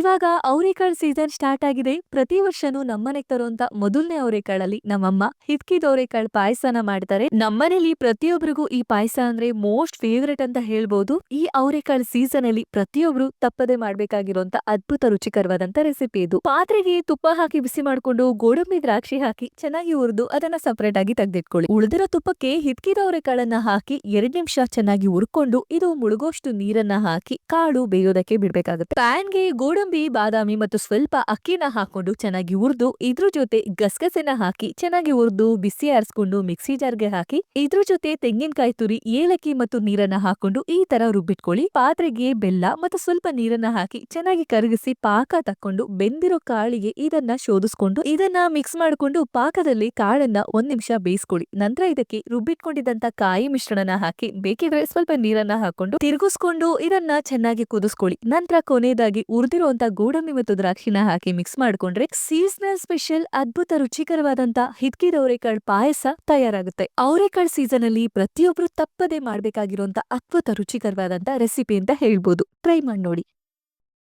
ಇವಾಗ ಅವರೆಕಾಳು season start ಆಗಿದೆ. ಪ್ರತಿ ವರ್ಷನೂ ನಮ್ಮನೆಗ್ ತರುವಂತ ಮೊದಲನೇ ಅವರೆಕಾಳಲ್ಲಿ ನಮ್ಮಮ್ಮ ಹಿತ್ಕಿದ ಅವರೆಕಾಳು ಪಾಯಸನ ಮಾಡ್ತಾರೆ. ನಮ್ಮನೇಲಿ ಪ್ರತಿಯೊಬ್ಬರಿಗೂ ಈ ಪಾಯಸ ಅಂದ್ರೆ ಮೋಸ್ಟ್ ಫೇವರೇಟ್ ಅಂತ ಹೇಳ್ಬೋದು. ಈ ಅವರೆಕಾಳು ಸೀಸನ್ ಅಲ್ಲಿ ಪ್ರತಿಯೊಬ್ರು ತಪ್ಪದೆ ಮಾಡ್ಬೇಕಾಗಿರುವಂತ ಅದ್ಭುತ ರುಚಿಕರವಾದಂತ ರೆಸಿಪಿ ಇದು. ಪಾತ್ರೆಗೆ ತುಪ್ಪ ಹಾಕಿ ಬಿಸಿ ಮಾಡ್ಕೊಂಡು ಗೋಡಂಬಿ ದ್ರಾಕ್ಷಿ ಹಾಕಿ ಚೆನ್ನಾಗಿ ಹುರಿದು ಅದನ್ನ ಸಪರೇಟ್ ಆಗಿ ತೆಗೆದಿಟ್ಕೊಳ್ಳಿ. ಉಳಿದಿರೋ ತುಪ್ಪಕ್ಕೆ ಹಿತ್ಕಿದ ಅವರೆಕಾಳನ್ನ ಹಾಕಿ 2 ನಿಮಿಷ ಚೆನ್ನಾಗಿ ಹುರ್ಕೊಂಡು ಇದು ಮುಳುಗೋಷ್ಟು ನೀರನ್ನ ಹಾಕಿ ಕಾಳು ಬೇಯೋದಕ್ಕೆ ಬಿಡ್ಬೇಕಾಗುತ್ತೆ. ಪ್ಯಾನ್ಗೆ ಗೋಡಂಬಿ ಬಾದಾಮಿ ಮತ್ತು ಸ್ವಲ್ಪ ಅಕ್ಕಿನ ಹಾಕೊಂಡು ಚೆನ್ನಾಗಿ ಹುರಿದು ಇದ್ರ ಜೊತೆ ಗಸಗಸೆನ ಹಾಕಿ ಚೆನ್ನಾಗಿ ಹುರಿದು ಬಿಸಿ ಆರಿಸ್ಕೊಂಡು ಮಿಕ್ಸಿ ಜಾರ್ಗೆ ಹಾಕಿ ಇದ್ರ ಜೊತೆ ತೆಂಗಿನಕಾಯಿ ತುರಿ ಏಲಕ್ಕಿ ಮತ್ತು ನೀರನ್ನ ಹಾಕೊಂಡು ಈ ತರ ರುಬ್ಬಿಟ್ಕೊಳ್ಳಿ. ಪಾತ್ರೆಗೆ ಬೆಲ್ಲ ಮತ್ತು ಸ್ವಲ್ಪ ನೀರನ್ನ ಹಾಕಿ ಚೆನ್ನಾಗಿ ಕರಗಿಸಿ ಪಾಕ ತಕ್ಕೊಂಡು ಬೆಂದಿರೋ ಕಾಳಿಗೆ ಇದನ್ನ ಶೋಧಿಸ್ಕೊಂಡು ಇದನ್ನ ಮಿಕ್ಸ್ ಮಾಡ್ಕೊಂಡು ಪಾಕದಲ್ಲಿ ಕಾಳನ್ನ 1 ನಿಮಿಷ ಬೇಯಿಸ್ಕೊಳ್ಳಿ. ನಂತರ ಇದಕ್ಕೆ ರುಬ್ಬಿಟ್ಕೊಂಡಿದ್ದಂತ ಕಾಯಿ ಮಿಶ್ರಣನ ಹಾಕಿ ಬೇಕಿದ್ರೆ ಸ್ವಲ್ಪ ನೀರನ್ನ ಹಾಕೊಂಡು ತಿರುಗಿಸ್ಕೊಂಡು ಇದನ್ನ ಚೆನ್ನಾಗಿ ಕುದಿಸ್ಕೊಳ್ಳಿ. ನಂತರ ಕೊನೆಯದಾಗಿ ಉರಿದಿರುವಂತ ಗೋಡಂಬಿ ಮತ್ತು ದ್ರಾಕ್ಷಿನ ಹಾಕಿ ಮಿಕ್ಸ್ ಮಾಡ್ಕೊಂಡ್ರೆ ಸೀಸನಲ್ ಸ್ಪೆಷಲ್ ಅದ್ಭುತ ರುಚಿಕರವಾದಂತ ಹಿತ್ಕಿದ ಅವರೆಕಾಳು ಪಾಯಸ ತಯಾರಾಗುತ್ತೆ. ಅವರೆಕಾಳು ಸೀಸನ್ ಅಲ್ಲಿ ಪ್ರತಿಯೊಬ್ರು ತಪ್ಪದೆ ಮಾಡ್ಬೇಕಾಗಿರುವಂತ ಅದ್ಭುತ ರುಚಿಕರವಾದಂತ ರೆಸಿಪಿ ಅಂತ ಹೇಳ್ಬೋದು. ಟ್ರೈ ಮಾಡಿ ನೋಡಿ.